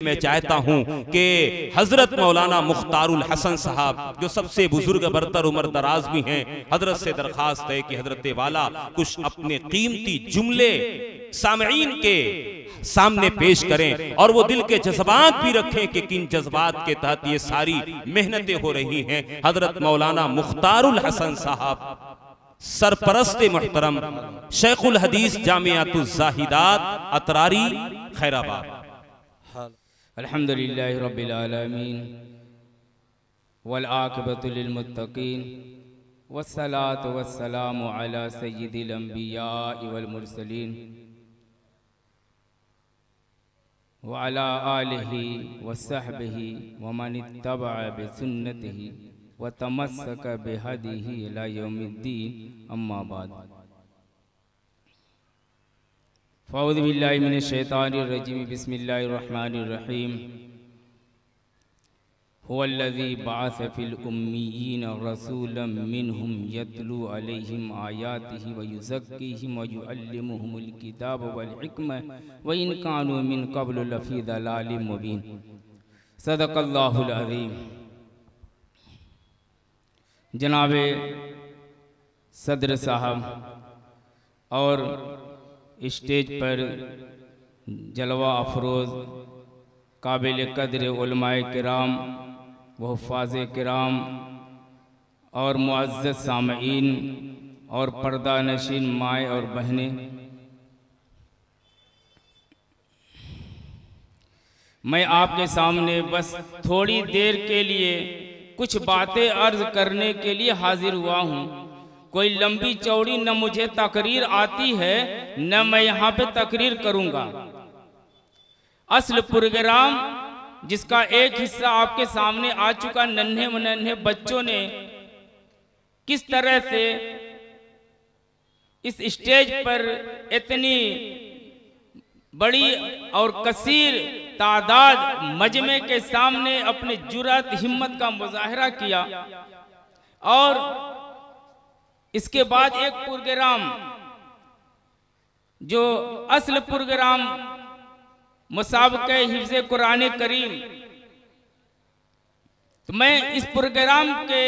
मैं चाहता हूं कि हजरत मौलाना मुख्तारुल हसन साहब जो सबसे बुजुर्ग बरतर उम्र दराज भी हैं, हजरत से दरखास्त है कि हजरत वाला कुछ अपने कीमती जुमले सामईन के सामने पेश करें और वो दिल के जज्बात भी रखें कि किन जज्बात के तहत ये सारी मेहनतें हो रही हैं। हजरत मौलाना मुख्तारुल हसन साहब सरपरस्त मुहतरम शेखुल हदीस जामियातुज़ ज़ाहिदात अतरारी खैराबाद। अल्हम्दुलिल्लाहि रब्बिल आलमीन वल आक़िबतु लिल मुत्तक़ीन वस्सलातु वस्सलामु अला सय्यिदिल अंबियाइ वल मुरसलीन व अला आलिहि व सहबिहि व मन इत्तबअ बिसुन्नतिहि व तमस्सक बिहदिहि इला यौमिद्दीन। अम्मा बाद, फ़अऊज़ु बिल्लाहि मिनश शैतानिर रजीम। बिस्मिल्लाहिर रहमानिर रहीम। हुवल्लज़ी बअस फिल उम्मिय्यीन रसूलन मिनहुम यतलू अलैहिम आयातिहि व युज़क्कीहिम व युअल्लिमुहुमुल किताब वल हिकमत व इन कानू मिन क़ब्लु लफ़ी दलालिम मुबीन। सदक़ल्लाहुल अज़ीम। जनाबे सदर साहब और स्टेज पर जलवा अफरोज़ काबिल कदर उलमाए किराम व हुफ़ाज़े किराम और मुअज़्ज़ज़ सामईन और पर्दा नशीन माए और बहनें, मैं आपके सामने बस थोड़ी देर के लिए कुछ बातें अर्ज करने के लिए हाजिर हुआ हूँ। कोई लंबी चौड़ी न मुझे तकरीर आती है न मैं यहाँ पे तकरीर करूँगा। असल प्रोग्राम जिसका एक हिस्सा आपके सामने आ चुका, नन्हे मुनन्हे बच्चों ने किस तरह से इस स्टेज पर इतनी बड़ी और कसीर तादाद मजमे के सामने अपनी जुर्रत हिम्मत का मुजाहरा किया। और इसके बाद एक प्रोग्राम जो असल प्रोग्राम मुसाबक़े हिफ्ज़े कुरान करीम, तो मैं इस प्रोग्राम के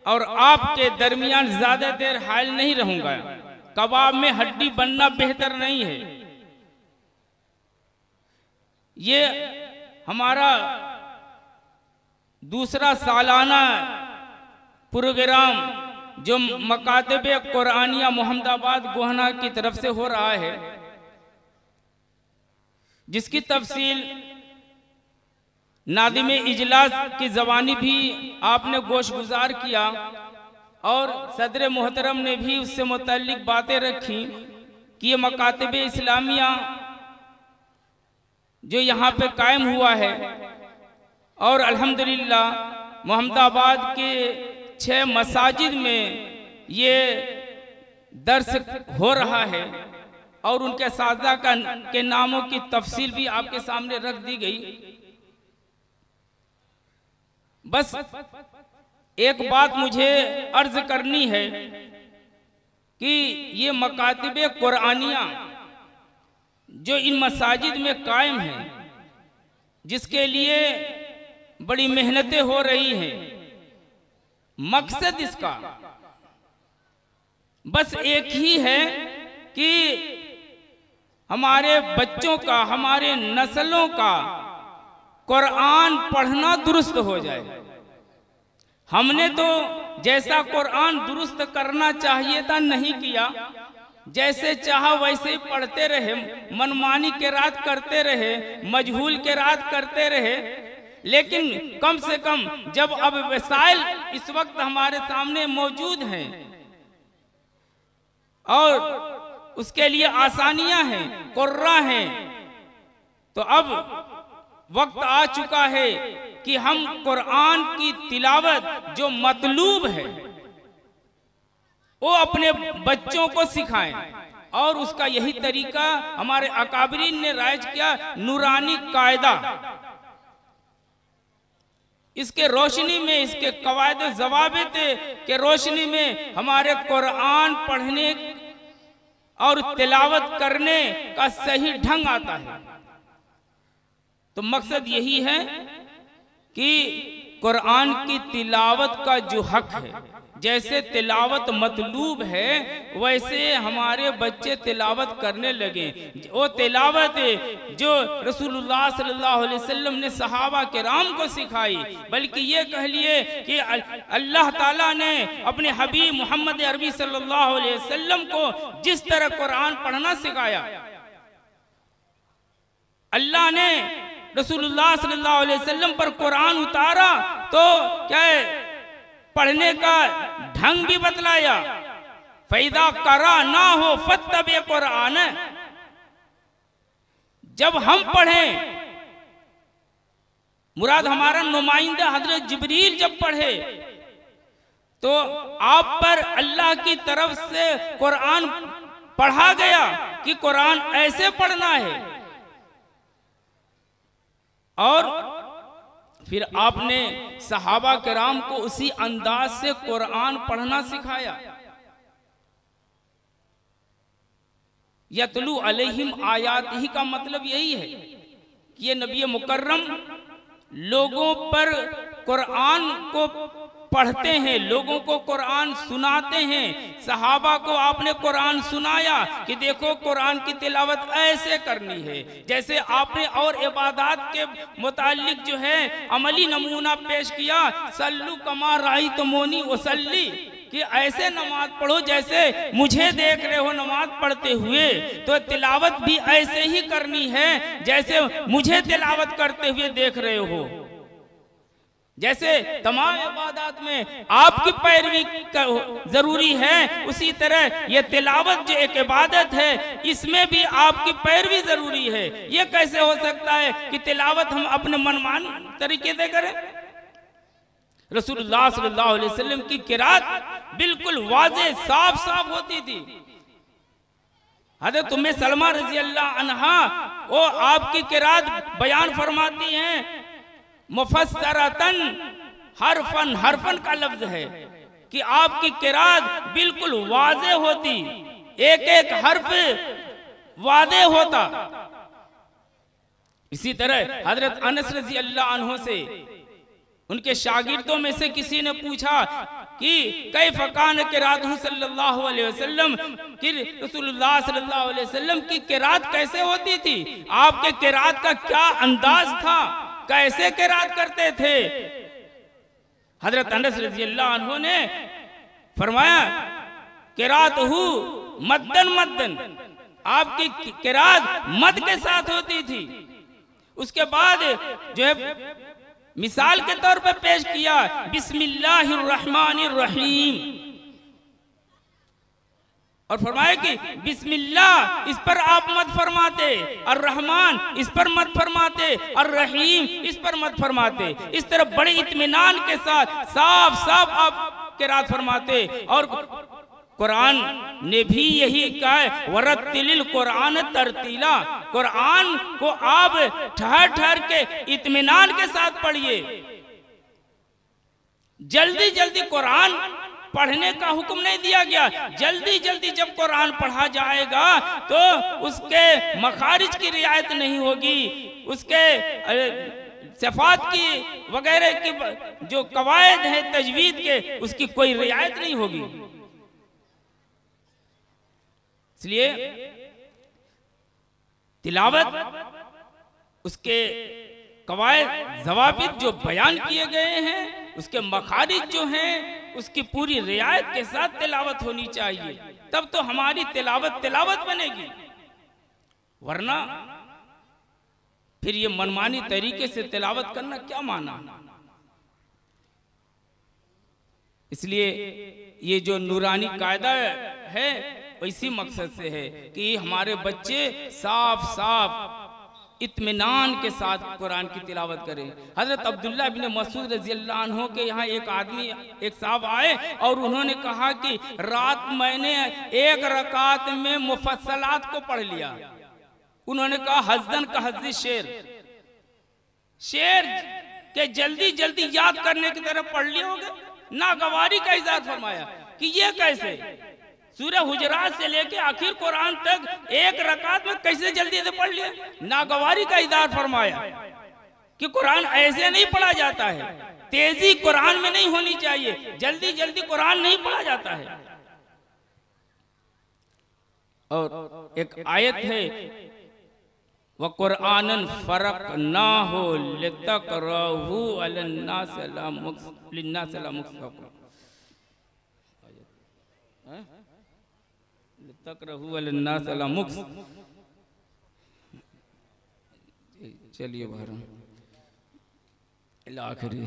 और आपके दरमियान ज़्यादा देर हायल नहीं रहूँगा। कबाब में हड्डी बनना बेहतर नहीं है। ये हमारा दूसरा सालाना प्रोग्राम जो मकातबे कुरानिया मोहम्मदाबाद गोहना की तरफ से हो रहा है, जिसकी तफसील नादिमे इजलास की ज़बानी भी आपने गोशगुजार किया और सदर मोहतरम ने भी उससे मुतल्लिक बातें रखी कि ये मकातबे इस्लामिया जो यहाँ पे कायम हुआ है और अल्हम्दुलिल्लाह मोहम्मदाबाद के 6 मसाजिद में ये दर्स हो रहा है और उनके साज़ा के नामों की तफसील भी आपके सामने रख दी गई। बस एक बात मुझे अर्ज करनी है कि ये मकातिबे कुरानिया जो इन मसाजिद में कायम है, जिसके लिए बड़ी मेहनतें हो रही हैं, मकसद इसका बस एक ही है कि हमारे बच्चों का, हमारे नस्लों का कुरान पढ़ना दुरुस्त हो जाए। हमने तो जैसा कुरान दुरुस्त करना चाहिए था नहीं किया, जैसे चाहा वैसे ही पढ़ते रहे, मनमानी के रात करते रहे, मजहूल के रात करते रहे। लेकिन कम से कम जब अब वसाइल इस वक्त हमारे सामने मौजूद हैं और उसके लिए आसानियां हैं, कुर्रा हैं, तो अब वक्त आ चुका है कि हम कुरान की तिलावत जो मतलूब है वो अपने बच्चों को सिखाएं। और उसका यही तरीका हमारे अकाबरीन ने राइज किया, नूरानी कायदा। इसके रोशनी में, इसके कवायद ज़वाबित के रोशनी में हमारे कुरान पढ़ने और तिलावत करने का सही ढंग आता है। तो मकसद यही है कि कुरान की तिलावत का जो हक है, जैसे तिलावत मतलूब है वैसे हमारे बच्चे तिलावत करने लगे। वो तिलावत जो रसूलुल्लाह सल्लल्लाहु अलैहि वसल्लम ने सहाबा किराम को सिखाई, बल्कि ये कह लिए कि अल्लाह ताला ने अपने हबीब मोहम्मद अरबी सल्लल्लाहु अलैहि वसल्लम को जिस तरह कुरान पढ़ना सिखाया, अल्लाह ने रसूलुल्लाह सल्लल्लाहु अलैहि वसल्लम पर कुरान उतारा तो क्या है, पढ़ने का ढंग भी बतलाया। फैदा करा ना हो फत्तबे कुरान, जब हम पढ़ें, मुराद हमारा नुमाइंदा हजरत जिब्रील जब पढ़े तो आप पर अल्लाह की तरफ से कुरान पढ़ा गया कि कुरान ऐसे पढ़ना है, और फिर आपने सहाबा किराम को उसी अंदाज से कुरान पढ़ना सिखाया। यतलू अलैहिम आयातिही का मतलब यही है कि ये नबी मुकर्रम लोगों पर कुरान को पढ़ते हैं, लोगों को कुरान सुनाते हैं। सहाबा को आपने कुरान सुनाया कि देखो कुरान की तिलावत ऐसे करनी है, जैसे आपने और इबादत के मुतालिक जो है अमली नमूना पेश किया, सल्लु कमा राइतमूनी उसल्ली, कि ऐसे नमाज पढ़ो जैसे मुझे देख रहे हो नमाज पढ़ते हुए। तो तिलावत भी ऐसे ही करनी है जैसे मुझे तिलावत करते हुए देख रहे हो। जैसे तमाम इबादत में आपकी पैरवी जरूरी है, उसी तरह ये तिलावत जो एक इबादत है इसमें भी आपकी पैरवी जरूरी है। ये कैसे हो सकता है कि तिलावत हम अपने मनमान तरीके से करें? रसूलुल्लाह सल्लल्लाहु अलैहि वसल्लम की किरात बिल्कुल वाज़े साफ साफ होती थी। हज़रत उम्मे सलमा रज़ी अल्लाह अन्हा वो आपकी किरात बयान फरमाती हैं, मुफस्सरतन हरफन, हरफन का लफ्ज है कि आपकी किरात बिल्कुल वाज़े होती, एक एक हर्फ वाज़े होता। इसी तरह हजरत अनस रज़ी अल्लाह अन्हु से उनके शागिर्दों में से किसी ने पूछा कि कैफ़ कान किरातहु सल्लल्लाहु अलैहि वसल्लम, कि रसूलुल्लाह सल्लल्लाहु अलैहि वसल्लम की किरात कैसे होती थी, आपके किरात का क्या अंदाज था, कैसे किरात करते थे? हजरत अनस रज़ी अल्लाह अन्हु ने फरमाया किरातहु मद्दन मद्दन, आपकी किरात मद के साथ होती थी। उसके बाद जो है मिसाल के तौर पर पेश किया बिस्मिल्लाहिर्रहमानिर्रहीम, और फरमाया कि बिस्मिल्लाह इस पर आप मत फरमाते, और रहमान इस पर मत फरमाते, और रहीम इस पर मत फरमाते। इस तरह बड़े इत्मीनान के साथ साफ साफ आप किरात फरमाते। और कुरान ने भी यही कहा है, वरत्तिलिल कुरान तरतीला, कुरान को आप ठहर ठहर के इत्मीनान के साथ पढ़िए। जल्दी जल्दी कुरान पढ़ने का हुक्म नहीं दिया गया। जल्दी जल्दी जब कुरान पढ़ा जाएगा तो उसके मखारिज की रियायत नहीं होगी, उसके सिफात की वगैरह की जो कवायद है तजवीद के, उसकी कोई रियायत नहीं होगी। इसलिए तिलावत, उसके कवायद ज़वाबित जो बयान किए गए हैं, उसके मखारिज जो हैं, उसकी पूरी रियायत के साथ तिलावत होनी चाहिए, तब तो हमारी तिलावत तिलावत बनेगी। वरना फिर ये मनमानी तरीके से तिलावत करना क्या माना। इसलिए ये जो नूरानी कायदा है इसी मकसद से है कि हमारे बच्चे साफ साफ इत्मीनान के साथ कुरान की तिलावत करें। हजरत अब्दुल्ला इब्न मसूद रज़ी अल्लाह अन्हु के यहाँ एक आदमी, एक साहब आए और उन्होंने कहा कि रात मैंने एक रकात में मुफस्सलात को पढ़ लिया। उन्होंने कहा हज़्ज़न का हज़्ज़ी शेर, शेर के जल्दी जल्दी याद करने की तरफ पढ़ लिए होगे। नागवारी का इज़हार फरमाया कि ये कैसे, सूरह हुजरात से लेके आखिर कुरान तक एक रकात में कैसे जल्दी से पढ़ लिया। नागवारी का इज़हार फरमाया। कि कुरान ऐसे नहीं पढ़ा जाता है, तेजी कुरान में नहीं होनी चाहिए, जल्दी जल्दी कुरान नहीं पढ़ा जाता है। और एक आयत है, व कुरानन फरक़नाहु लितक़रअहु अलन्नास अला मुक्थ, चलिए आखिरी।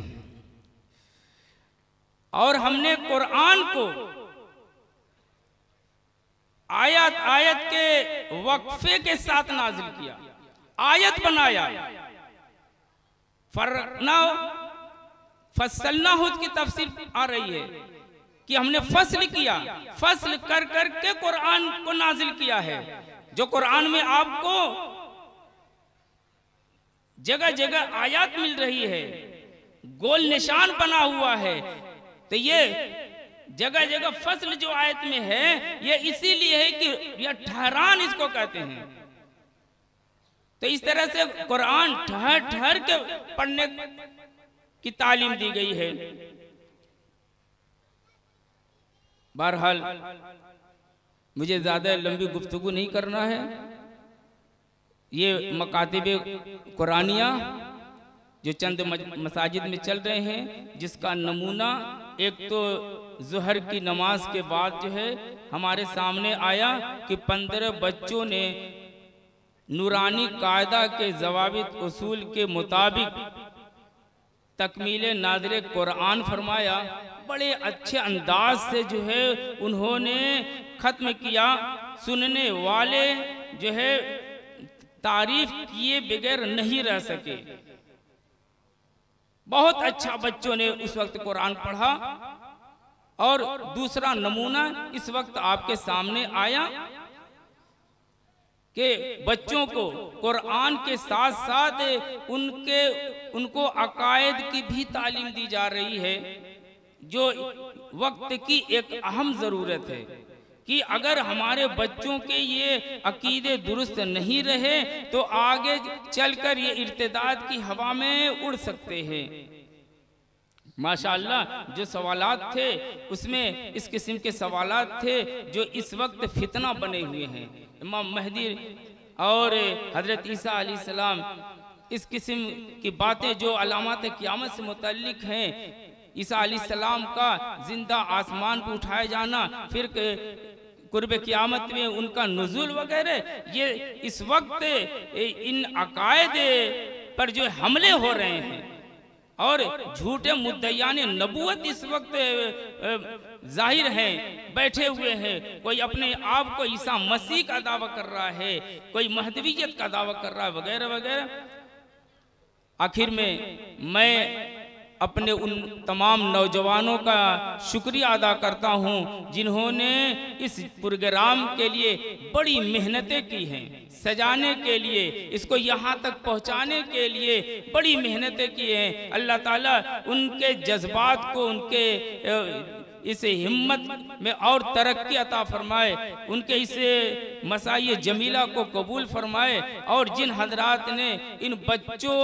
और हमने कुरान को आयत आयत के वक्फे के साथ नाजिल किया, आयत बनाया। फसलनाहु की तफसीर आ रही है कि हमने फसल किया, फसल कर कर के कुरान को नाजिल किया है। जो कुरान में आपको जगह जगह आयत मिल रही है, गोल निशान बना हुआ है, तो ये जगह जगह फसल जो आयत में है ये इसीलिए है कि यह ठहरान इसको कहते हैं। तो इस तरह से कुरान ठहर ठहर के पढ़ने की तालीम दी गई है। बहरहाल मुझे ज्यादा लंबी गुफ्तगू नहीं करना है। ये मकातिब कुरानिया जो चंद मसाजिद में चल रहे हैं, जिसका नमूना एक तो ज़ुहर की नमाज के बाद जो है हमारे सामने आया कि 15 बच्चों ने नूरानी कायदा के ज़वाबित उसूल के मुताबिक तकमील नाज़िर कुरान फरमाया। बड़े अच्छे अंदाज से जो है उन्होंने ख़त्म किया। सुनने वाले जो है तारीफ किए बगैर नहीं रह सके। बहुत अच्छा बच्चों ने उस वक्त कुरान पढ़ा। और दूसरा नमूना इस वक्त आपके सामने आया कि बच्चों को कुरान के साथ साथ उनको अकायद की भी तालीम दी जा रही है, जो वक्त की एक अहम ज़रूरत है कि अगर हमारे बच्चों के ये अकीदे दुरुस्त नहीं रहे तो आगे चलकर ये इर्तिदाद की हवा में उड़ सकते हैं। माशाअल्लाह जो सवालात थे उसमें इस किस्म के सवालात थे जो इस वक्त फितना बने हुए हैं। इमाम महदी और हजरत ईसा अलैहिस्सलाम, इस किस्म की बातें जो अलामत क़यामत से मुतल्लिक हैं, ईसा अलैहिस्सलाम का जिंदा आसमान पर उठाया जाना, फिर कुर्ब क़यामत में उनका नुज़ूल वगैरह, ये इस वक्त इन अकायद पर जो हमले हो रहे हैं और झूठे मुद्दयान नबूवत इस वक्त जाहिर हैं, बैठे हुए हैं। कोई अपने आप को ईसा मसीह का दावा कर रहा है, कोई महदवियत का दावा कर रहा है, वगैरह वगैरह। आखिर में मैं अपने उन तमाम नौजवानों का शुक्रिया अदा करता हूं जिन्होंने इस प्रोग्राम के लिए बड़ी मेहनतें की हैं, सजाने के लिए, इसको यहाँ तक पहुँचाने के लिए बड़ी मेहनतें की हैं। अल्लाह ताला उनके जज्बात को, उनके इस हिम्मत में और तरक्की अता फरमाए, उनके इस मसाई जमीला को कबूल फरमाए। और जिन हजरात ने इन बच्चों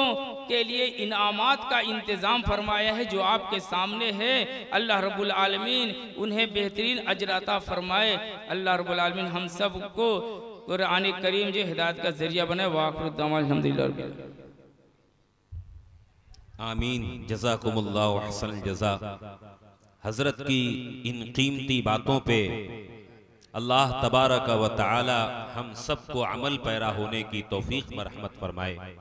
के लिए इनामात का इंतज़ाम फरमाया है जो आपके सामने है, अल्लाह रब्बुल आलमीन उन्हें बेहतरीन अजर अता फरमाए। अल्लाह रब्बुल आलमीन हम सब को कुरान करीम जो हिदायत का जरिया बने। वाखिरुद्दअवाना अल्हम्दुलिल्लाह। आमीन। जज़ाकुमुल्लाहु अहसनल जज़ा। हज़रत की इन कीमती बातों पे अल्लाह तबारक व तआला हम सबको अमल पैरा होने की तौफीक मरहमत फरमाए।